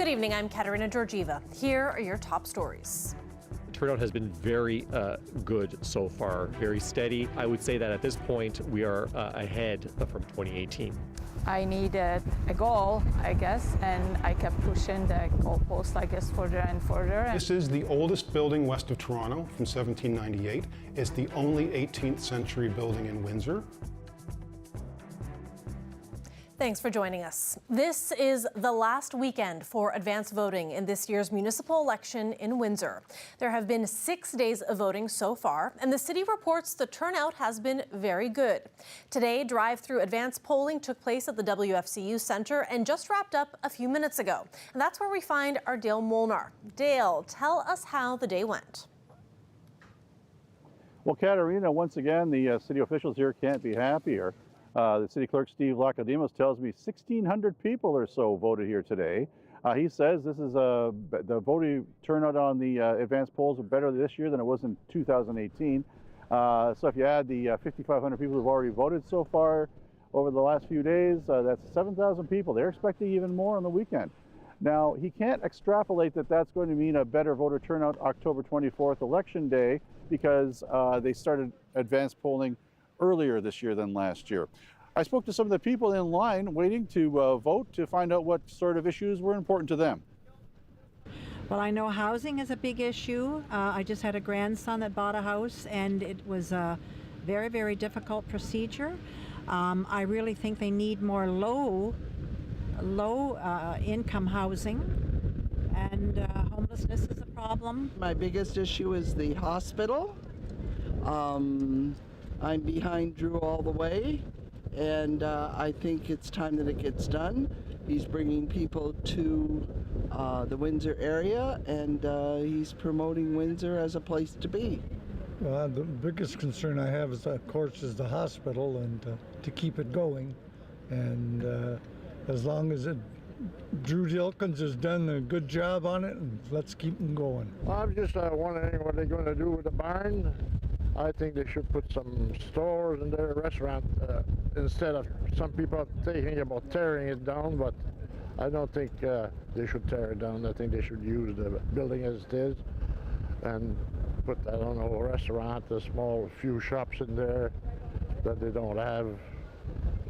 Good evening, I'm Katerina Georgieva. Here are your top stories. Turnout has been very good so far, very steady. I would say that at this point we are ahead from 2018. I needed a goal, I guess, and I kept pushing the goalpost, I guess, further and further. This is the oldest building west of Toronto from 1798. It's the only 18th century building in Windsor. Thanks for joining us. This is the last weekend for advance voting in this year's municipal election in Windsor. There have been 6 days of voting so far, and the city reports the turnout has been very good. Today, drive-through advance polling took place at the WFCU Centre and just wrapped up a few minutes ago. And that's where we find our Dale Molnar. Dale, tell us how the day went. Well, Katerina, once again, the city officials here can't be happier. The city clerk, Steve Lacademos, tells me 1,600 people or so voted here today. He says this is the voting turnout on the advanced polls are better this year than it was in 2018. So if you add the 5,500 people who've already voted so far over the last few days, that's 7,000 people. They're expecting even more on the weekend. Now, he can't extrapolate that that's going to mean a better voter turnout October 24th, election day, because they started advanced polling earlier this year than last year. I spoke to some of the people in line waiting to vote to find out what sort of issues were important to them. Well, I know housing is a big issue. I just had a grandson that bought a house, and it was a very, very difficult procedure. I really think they need more low income housing, and homelessness is a problem. My biggest issue is the hospital. I'm behind Drew all the way, and I think it's time that it gets done. He's bringing people to the Windsor area, and he's promoting Windsor as a place to be. Well, the biggest concern I have is, of course, is the hospital, and to keep it going. And as long as Drew Dilkins has done a good job on it, and let's keep them going. Well, I'm just wondering what they're going to do with the barn. I think they should put some stores in their restaurant instead of some people thinking about tearing it down, but I don't think they should tear it down. I think they should use the building as it is and put, I don't know, a restaurant, a small few shops in there that they don't have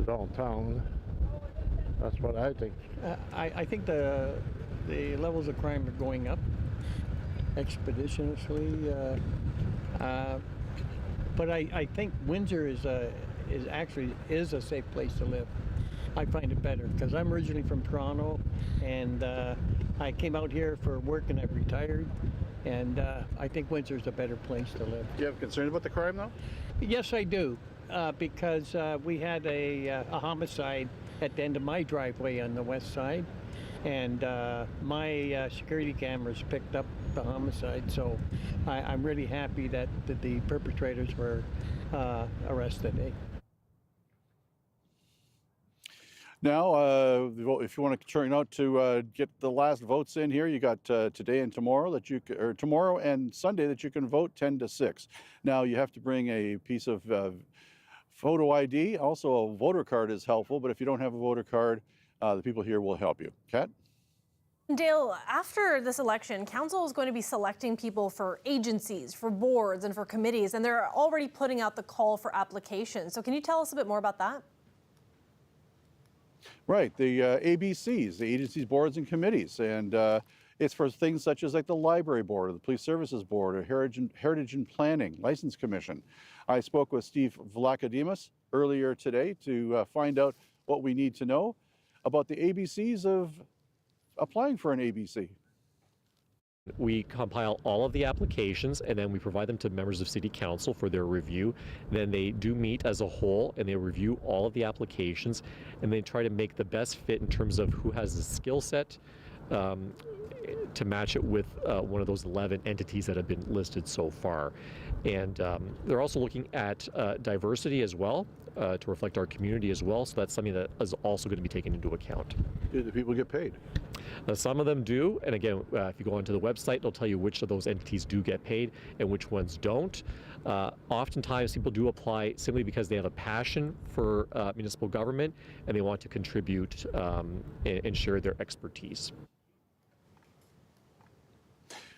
downtown. That's what I think. I think the levels of crime are going up expeditiously. But I think Windsor is actually a safe place to live. I find it better because I'm originally from Toronto, and I came out here for work and I've retired, and I think Windsor's a better place to live. Do you have concerns about the crime, though? Yes, I do, because we had a homicide at the end of my driveway on the west side, and my security cameras picked up the homicide, so I'm really happy that the perpetrators were arrested. Now, if you want to turn out to get the last votes in here, you got today and tomorrow tomorrow and Sunday that you can vote 10 to 6. Now, you have to bring a piece of photo ID. Also, a voter card is helpful, but if you don't have a voter card, the people here will help you. Kat? Dale, after this election, council is going to be selecting people for agencies, for boards, and for committees, and they're already putting out the call for applications. So can you tell us a bit more about that? Right, the ABCs, the agencies, boards, and committees, and it's for things such as like the Library Board, or the Police Services Board, or Heritage and Planning, License Commission. I spoke with Steve Vlacademos earlier today to find out what we need to know about the ABCs of applying for an ABC. We compile all of the applications and then we provide them to members of City Council for their review. Then they do meet as a whole and they review all of the applications and they try to make the best fit in terms of who has the skill set to match it with one of those 11 entities that have been listed so far. And they're also looking at diversity as well, to reflect our community as well, so that's something that is also going to be taken into account. Do the people get paid? Some of them do, and again, if you go onto the website, it'll tell you which of those entities do get paid and which ones don't. Oftentimes people do apply simply because they have a passion for municipal government and they want to contribute and share their expertise.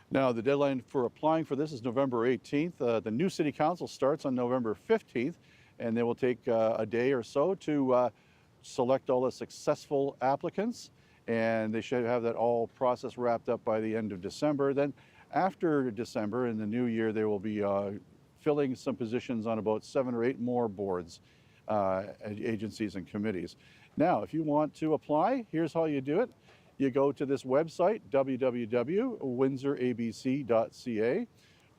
Now, the deadline for applying for this is November 18th. The new City Council starts on November 15th, and they will take a day or so to select all the successful applicants, and they should have that all process wrapped up by the end of December. Then after December, in the new year, they will be filling some positions on about 7 or 8 more boards, agencies and committees. Now, if you want to apply, here's how you do it. You go to this website, www.windsorabc.ca,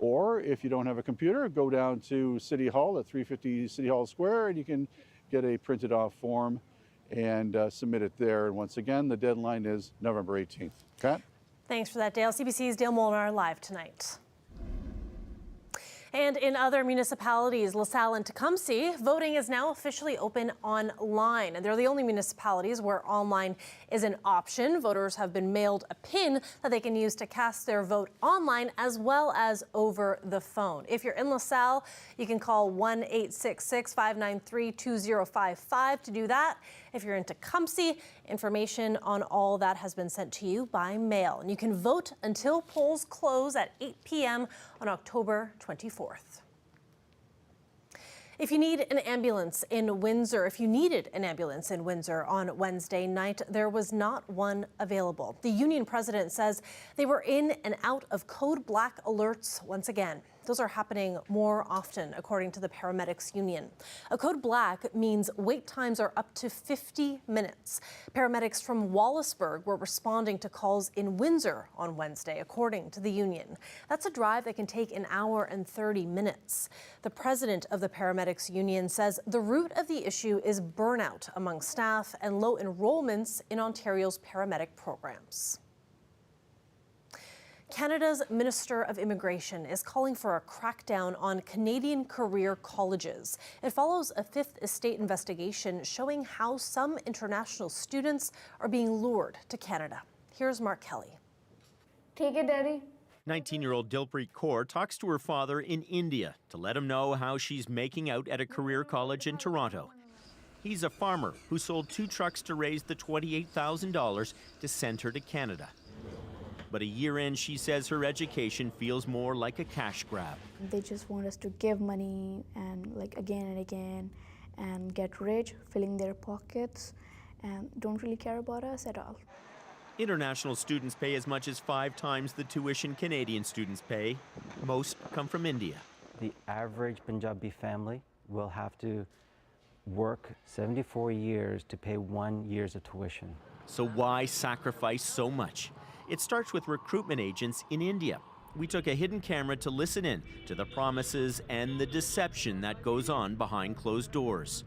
or if you don't have a computer, go down to City Hall at 350 City Hall Square, and you can get a printed off form and submit it there. And once again, the deadline is November 18th. Kat? Thanks for that, Dale. CBC's Dale Molnar live tonight. And in other municipalities, LaSalle and Tecumseh, voting is now officially open online. And they're the only municipalities where online is an option. Voters have been mailed a pin that they can use to cast their vote online as well as over the phone. If you're in LaSalle, you can call 1-866-593-2055 to do that. If you're in Tecumseh, information on all that has been sent to you by mail. And you can vote until polls close at 8 p.m. on October 24th. If you need an ambulance in Windsor, if you needed an ambulance in Windsor on Wednesday night, there was not one available. The union president says they were in and out of code black alerts once again. Those are happening more often, according to the paramedics union. A code black means wait times are up to 50 minutes. Paramedics from Wallaceburg were responding to calls in Windsor on Wednesday, according to the union. That's a drive that can take an hour and 30 minutes. The president of the paramedics union says the root of the issue is burnout among staff and low enrollments in Ontario's paramedic programs. Canada's Minister of Immigration is calling for a crackdown on Canadian career colleges. It follows a Fifth Estate investigation showing how some international students are being lured to Canada. Here's Mark Kelly. Take it, Daddy. 19-year-old Dilpreet Kaur talks to her father in India to let him know how she's making out at a career college in Toronto. He's a farmer who sold 2 trucks to raise the $28,000 to send her to Canada. But a year in, she says her education feels more like a cash grab. They just want us to give money and again and again and get rich, filling their pockets, and don't really care about us at all. International students pay as much as 5 times the tuition Canadian students pay. Most come from India. The average Punjabi family will have to work 74 years to pay 1 year's of tuition. So why sacrifice so much? It starts with recruitment agents in India. We took a hidden camera to listen in to the promises and the deception that goes on behind closed doors.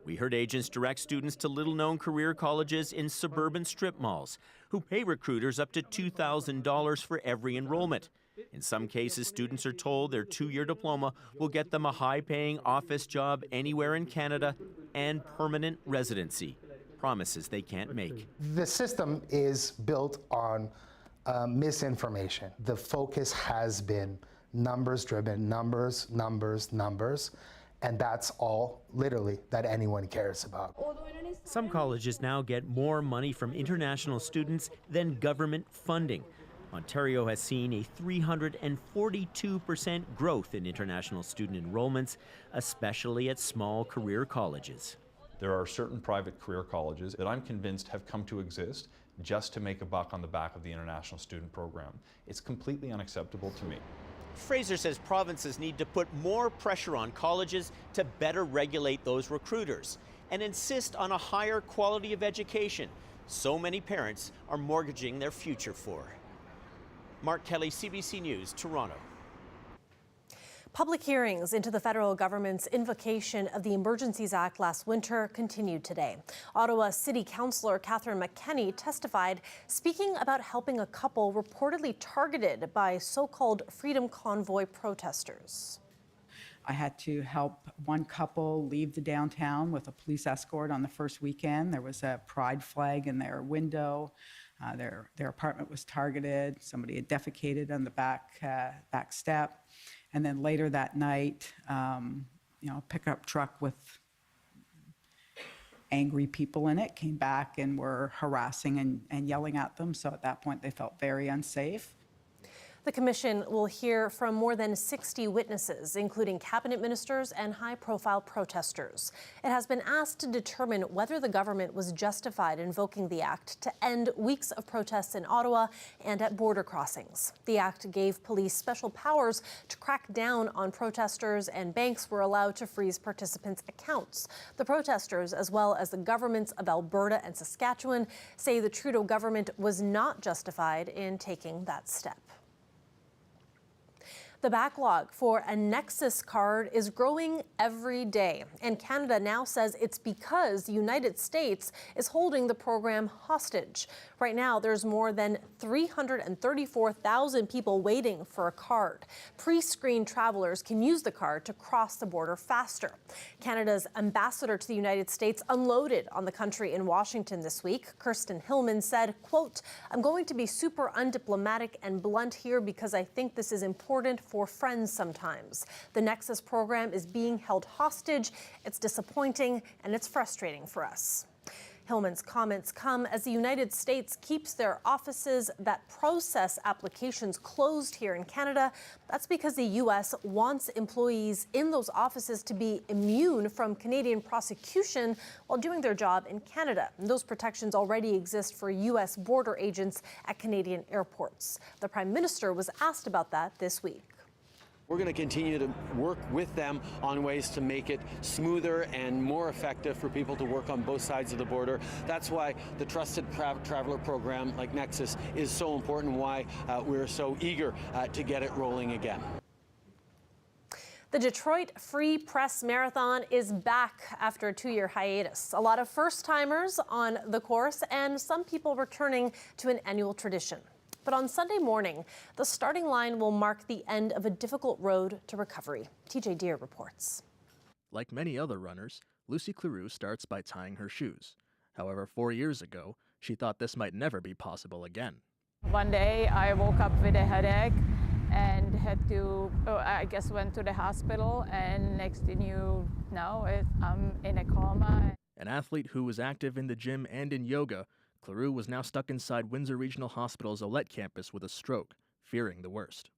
We heard agents direct students to little-known career colleges in suburban strip malls who pay recruiters up to $2,000 for every enrollment. In some cases, students are told their 2-year diploma will get them a high-paying office job anywhere in Canada and permanent residency. Promises they can't make. The system is built on misinformation. The focus has been numbers-driven, numbers, and that's all, literally, that anyone cares about. Some colleges now get more money from international students than government funding. Ontario has seen a 342% growth in international student enrollments, especially at small career colleges. There are certain private career colleges that I'm convinced have come to exist just to make a buck on the back of the international student program. It's completely unacceptable to me. Fraser says provinces need to put more pressure on colleges to better regulate those recruiters and insist on a higher quality of education so many parents are mortgaging their future for. Mark Kelly, CBC News, Toronto. Public hearings into the federal government's invocation of the Emergencies Act last winter continued today. Ottawa City Councillor Catherine McKenney testified, speaking about helping a couple reportedly targeted by so-called Freedom Convoy protesters. I had to help one couple leave the downtown with a police escort on the first weekend. There was a pride flag in their window. Their apartment was targeted. Somebody had defecated on the back step. And then later that night, a pickup truck with angry people in it came back and were harassing and yelling at them. So at that point, they felt very unsafe. The commission will hear from more than 60 witnesses, including cabinet ministers and high-profile protesters. It has been asked to determine whether the government was justified invoking the act to end weeks of protests in Ottawa and at border crossings. The act gave police special powers to crack down on protesters, and banks were allowed to freeze participants' accounts. The protesters, as well as the governments of Alberta and Saskatchewan, say the Trudeau government was not justified in taking that step. The backlog for a Nexus card is growing every day, and Canada now says it's because the United States is holding the program hostage. Right now, there's more than 334,000 people waiting for a card. Pre-screened travelers can use the card to cross the border faster. Canada's ambassador to the United States unloaded on the country in Washington this week. Kirsten Hillman said, quote, "I'm going to be super undiplomatic and blunt here because I think this is important for friends sometimes. The Nexus program is being held hostage. It's disappointing and it's frustrating for us." Hillman's comments come as the United States keeps their offices that process applications closed here in Canada. That's because the U.S. wants employees in those offices to be immune from Canadian prosecution while doing their job in Canada. And those protections already exist for U.S. border agents at Canadian airports. The Prime Minister was asked about that this week. We're going to continue to work with them on ways to make it smoother and more effective for people to work on both sides of the border. That's why the Trusted Traveler program like Nexus is so important, why we're so eager to get it rolling again. The Detroit Free Press Marathon is back after a 2-year hiatus. A lot of first-timers on the course and some people returning to an annual tradition. But on Sunday morning, the starting line will mark the end of a difficult road to recovery. TJ Deere reports. Like many other runners, Lucy Cleroux starts by tying her shoes. However, 4 years ago, she thought this might never be possible again. One day I woke up with a headache and had to, went to the hospital, and next thing you know, I'm in a coma. An athlete who was active in the gym and in yoga, Cleroux was now stuck inside Windsor Regional Hospital's Olette campus with a stroke, fearing the worst.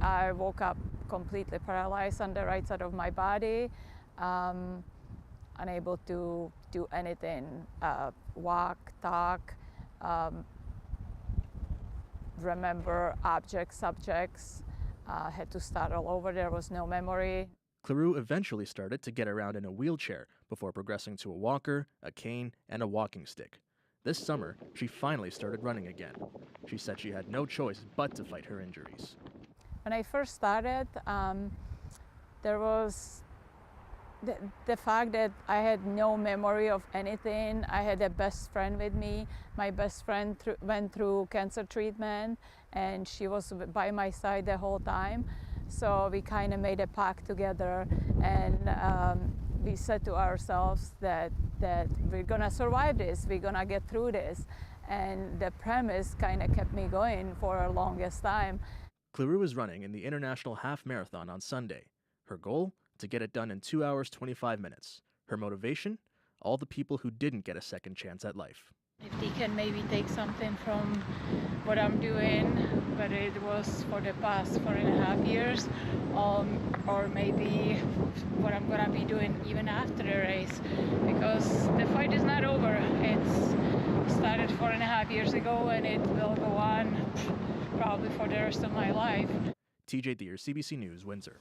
I woke up completely paralyzed on the right side of my body, unable to do anything, walk, talk, remember objects, subjects, had to start all over. There was no memory. Cleroux eventually started to get around in a wheelchair before progressing to a walker, a cane, and a walking stick. This summer, she finally started running again. She said she had no choice but to fight her injuries. When I first started, there was the fact that I had no memory of anything. I had a best friend with me. My best friend went through cancer treatment, and she was by my side the whole time. So we kind of made a pact together, and we said to ourselves that we're gonna survive this, we're gonna get through this. And the premise kind of kept me going for the longest time. Cleroux is running in the International Half Marathon on Sunday. Her goal? To get it done in 2 hours, 25 minutes. Her motivation? All the people who didn't get a second chance at life. If they can maybe take something from what I'm doing, whether it was for the past 4.5 years, or maybe what I'm gonna be doing even after the race, because the fight is not over. It's started 4.5 years ago, and it will go on probably for the rest of my life. TJ Deere, CBC News, Windsor.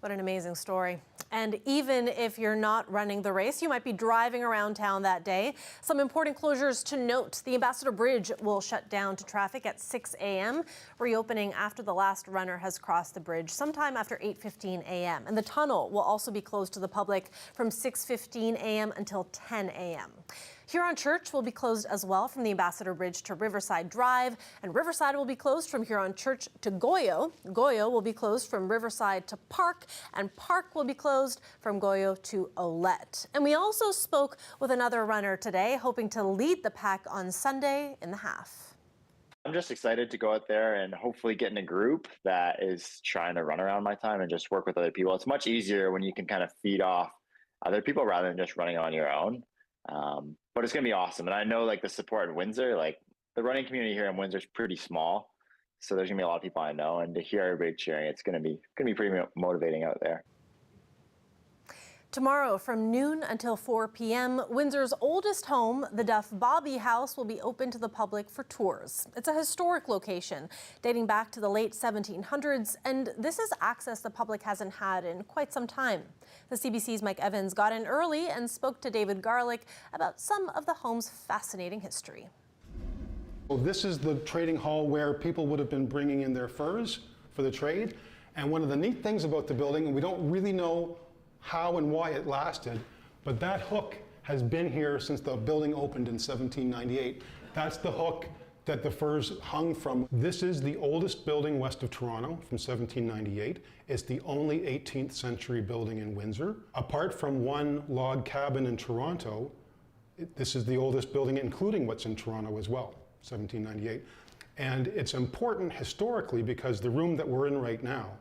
What an amazing story. And even if you're not running the race, you might be driving around town that day. Some important closures to note. The Ambassador Bridge will shut down to traffic at 6 a.m., reopening after the last runner has crossed the bridge sometime after 8:15 a.m. And the tunnel will also be closed to the public from 6:15 a.m. until 10 a.m. Huron Church will be closed as well from the Ambassador Bridge to Riverside Drive, and Riverside will be closed from Huron Church to Goyo. Goyo will be closed from Riverside to Park, and Park will be closed from Goyo to Olette. And we also spoke with another runner today, hoping to lead the pack on Sunday in the half. I'm just excited to go out there and hopefully get in a group that is trying to run around my time and just work with other people. It's much easier when you can kind of feed off other people rather than just running on your own. But it's going to be awesome. And I know like the support in Windsor, like the running community here in Windsor is pretty small. So there's going to be a lot of people I know, and to hear everybody cheering, it's going to be pretty motivating out there. Tomorrow from noon until 4 p.m., Windsor's oldest home, the Duff Bobby House, will be open to the public for tours. It's a historic location dating back to the late 1700s, and this is access the public hasn't had in quite some time. The CBC's Mike Evans got in early and spoke to David Garlick about some of the home's fascinating history. Well, this is the trading hall where people would have been bringing in their furs for the trade. And one of the neat things about the building, and we don't really know how and why it lasted, but that hook has been here since the building opened in 1798. That's the hook that the furs hung from. This is the oldest building west of Toronto from 1798. It's the only 18th century building in Windsor. Apart from one log cabin in Toronto, this is the oldest building, including what's in Toronto as well, 1798. And it's important historically because the room that we're in right now,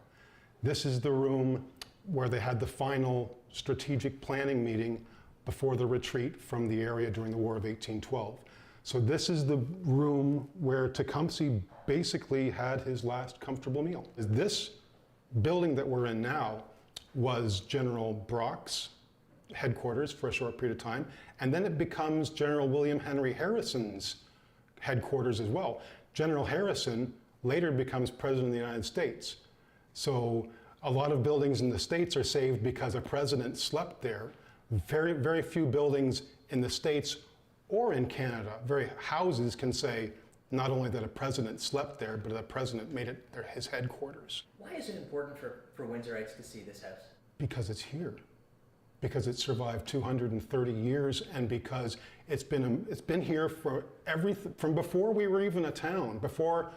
this is the room where they had the final strategic planning meeting before the retreat from the area during the War of 1812. So this is the room where Tecumseh basically had his last comfortable meal. This building that we're in now was General Brock's headquarters for a short period of time, and then it becomes General William Henry Harrison's headquarters as well. General Harrison later becomes President of the United States. So a lot of buildings in the States are saved because a president slept there. Very, very few buildings in the States or in Canada, houses can say not only that a president slept there, but that a president made it his headquarters. Why is it important for Windsorites to see this house? Because it's here. Because it survived 230 years, and because it's been here from before we were even a town, before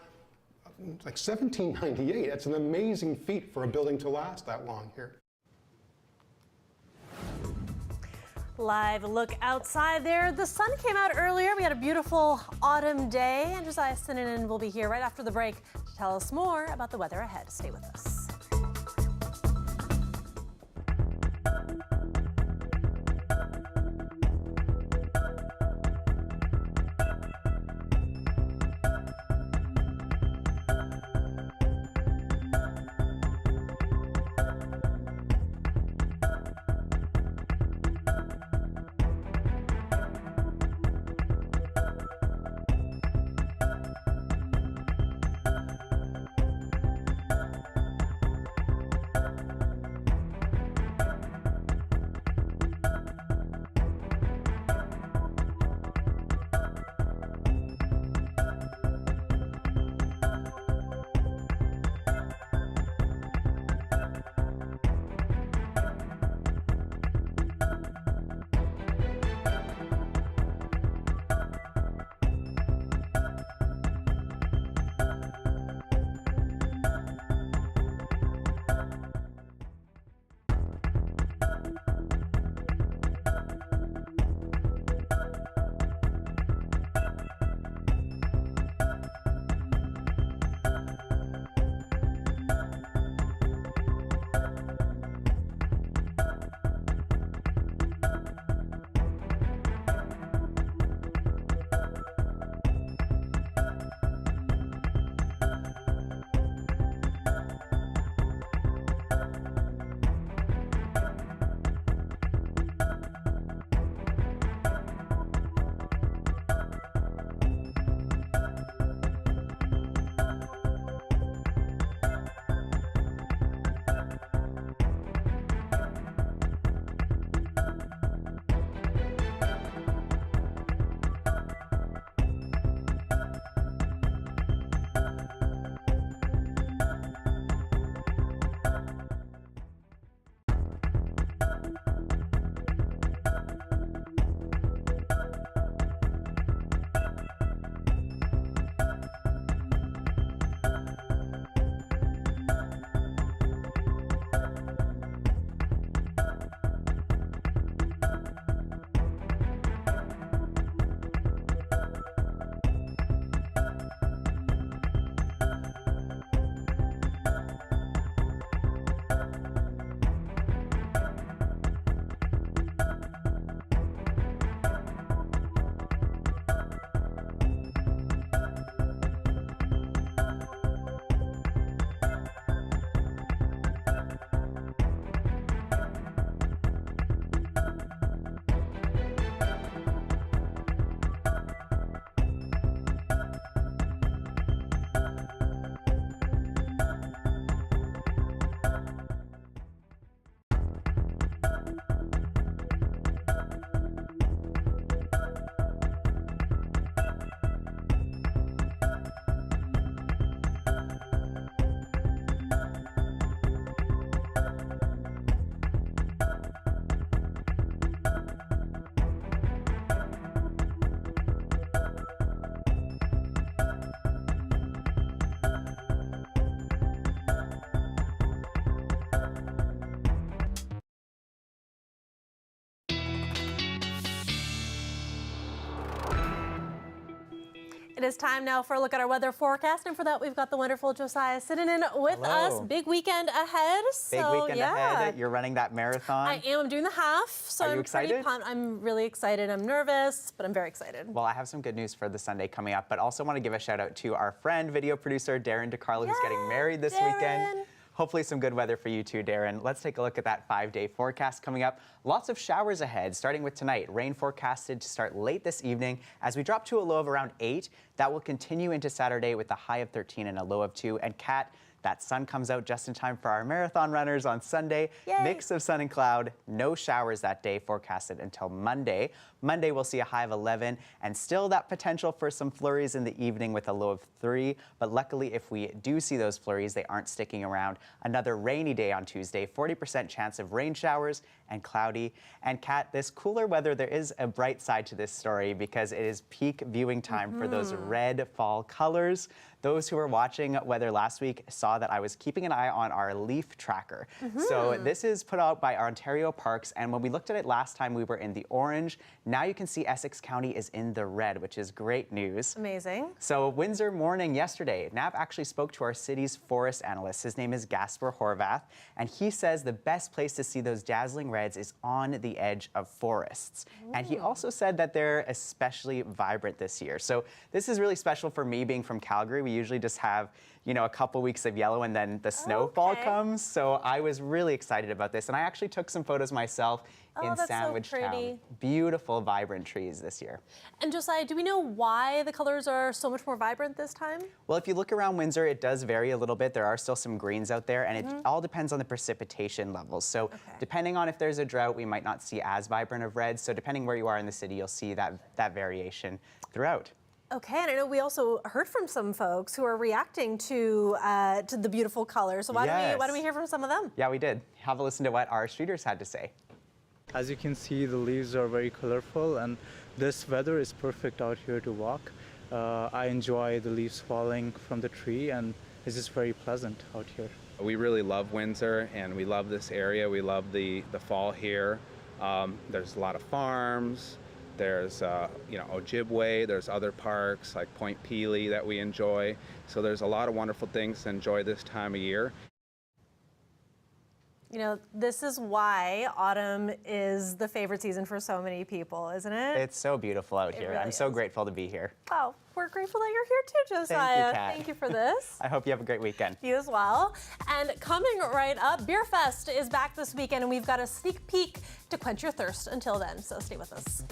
like 1798. It's an amazing feat for a building to last that long here. Live look outside there. The sun came out earlier. We had a beautiful autumn day, and Josiah Sinanen will be here right after the break to tell us more about the weather ahead. Stay with us. It is time now for a look at our weather forecast, and for that we've got the wonderful Josiah sitting in with us. Big weekend ahead. Big weekend ahead. You're running that marathon. I am. I'm doing the half, so Are you I'm pretty excited? pumped. I'm really excited. I'm nervous, but I'm very excited. Well, I have some good news for the Sunday coming up, but also want to give a shout out to our friend, video producer Darren DeCarlo, who's getting married this weekend. Hopefully some good weather for you too, Darren. Let's take a look at that 5-day forecast coming up. Lots of showers ahead, starting with tonight. Rain forecasted to start late this evening as we drop to a low of around 8. That will continue into Saturday with a high of 13 and a low of 2. And Kat, that sun comes out just in time for our marathon runners on Sunday. Yay. Mix of sun and cloud, no showers that day forecasted until Monday. Monday we'll see a high of 11 and still that potential for some flurries in the evening with a low of 3. But luckily, if we do see those flurries, they aren't sticking around. Another rainy day on Tuesday, 40% chance of rain showers and cloudy. And Kat, this cooler weather, there is a bright side to this story because it is peak viewing time for those red fall colors. Those who were watching weather last week saw that I was keeping an eye on our leaf tracker. So this is put out by our Ontario Parks, and when we looked at it last time, we were in the orange. Now you can see Essex County is in the red, which is great news. Amazing. So Windsor morning yesterday, Nav actually spoke to our city's forest analyst. His name is Gasper Horvath, and he says the best place to see those dazzling reds is on the edge of forests. And he also said that they're especially vibrant this year. So this is really special for me being from Calgary. We usually just have, you know, a couple weeks of yellow and then the snowfall comes. So I was really excited about this. And I actually took some photos myself in that's Sandwich so pretty. Town. Beautiful, vibrant trees this year. And Josiah, do we know why the colors are so much more vibrant this time? Well, if you look around Windsor, it does vary a little bit. There are still some greens out there, and it all depends on the precipitation levels. So depending on if there's a drought, we might not see as vibrant of reds. So depending where you are in the city, you'll see that variation throughout. Okay, and I know we also heard from some folks who are reacting to the beautiful colors. So why don't we hear from some of them? Yeah, we did. Have a listen to what our streeters had to say. As you can see, the leaves are very colorful, and this weather is perfect out here to walk. I enjoy the leaves falling from the tree, and it's just very pleasant out here. We really love Windsor, and we love this area. We love the fall here. There's a lot of farms. There's, Ojibwe. There's other parks like Point Pelee that we enjoy. So there's a lot of wonderful things to enjoy this time of year. You know, this is why autumn is the favorite season for so many people, isn't it? It's so beautiful out here. Really I'm so grateful to be here. Wow, we're grateful that you're here too, Josiah. Thank you, Kat. Thank you for this. I hope you have a great weekend. You as well. And coming right up, Beer Fest is back this weekend, and we've got a sneak peek to quench your thirst until then, so stay with us.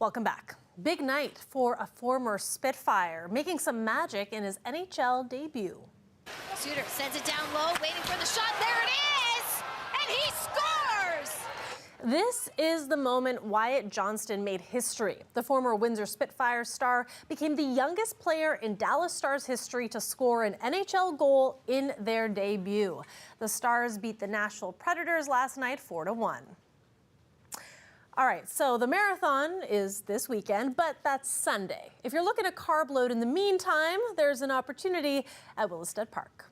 Welcome back. Big night for a former Spitfire, making some magic in his NHL debut. Suter sends it down low, waiting for the shot. There it is! And he scores! This is the moment Wyatt Johnston made history. The former Windsor Spitfire star became the youngest player in Dallas Stars history to score an NHL goal in their debut. The Stars beat the Nashville Predators last night 4-1. All right, so the marathon is this weekend, but that's Sunday. If you're looking to carb load in the meantime, there's an opportunity at Willisted Park.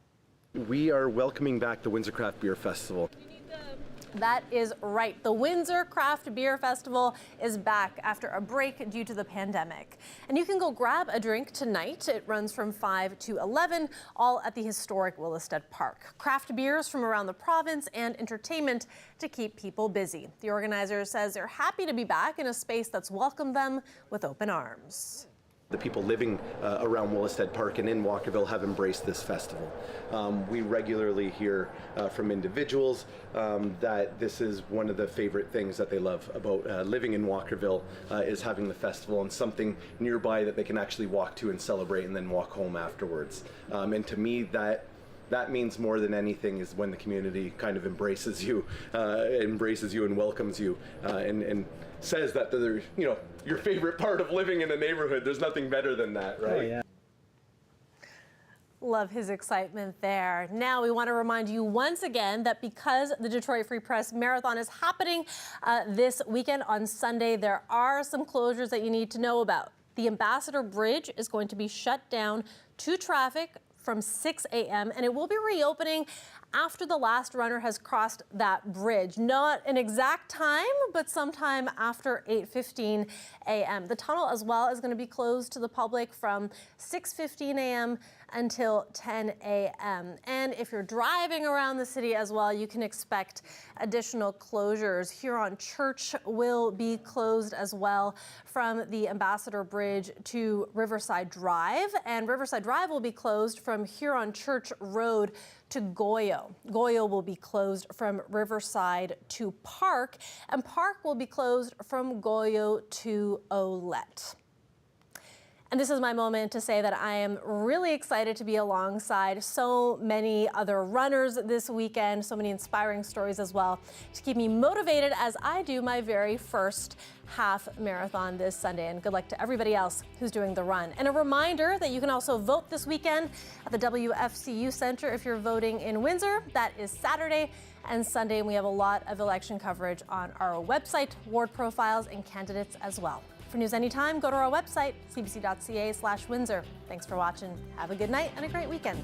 We are welcoming back the Windsorcraft Beer Festival. That is right. The Windsorcraft Beer Festival is back after a break due to the pandemic. And you can go grab a drink tonight. It runs from 5 to 11, all at the historic Willisted Park. Craft beers from around the province and entertainment to keep people busy. The organizer says they're happy to be back in a space that's welcomed them with open arms. The people living around Willisted Park and in Walkerville have embraced this festival. We regularly hear from individuals that this is one of the favorite things that they love about living in Walkerville is having the festival and something nearby that they can actually walk to and celebrate and then walk home afterwards. And to me, that means more than anything is when the community kind of embraces you and welcomes you and says that they're, your favorite part of living in a neighborhood. There's nothing better than that, right? Oh, yeah. Love his excitement there. Now we want to remind you once again that because the Detroit Free Press Marathon is happening this weekend on Sunday, there are some closures that you need to know about. The Ambassador Bridge is going to be shut down to traffic from 6 a.m. and it will be reopening after the last runner has crossed that bridge. Not an exact time, but sometime after 8:15 a.m. The tunnel as well is going to be closed to the public from 6:15 a.m. until 10 a.m. And if you're driving around the city as well, you can expect additional closures. Huron Church will be closed as well from the Ambassador Bridge to Riverside Drive, and Riverside Drive will be closed from Huron Church Road to Goyo. Goyo will be closed from Riverside to Park, and Park will be closed from Goyo to Olette. And this is my moment to say that I am really excited to be alongside so many other runners this weekend, so many inspiring stories as well, to keep me motivated as I do my very first half marathon this Sunday. And good luck to everybody else who's doing the run. And a reminder that you can also vote this weekend at the WFCU Center if you're voting in Windsor. That is Saturday and Sunday, and we have a lot of election coverage on our website, ward profiles, and candidates as well. For news anytime, go to our website, cbc.ca/Windsor. Thanks for watching. Have a good night and a great weekend.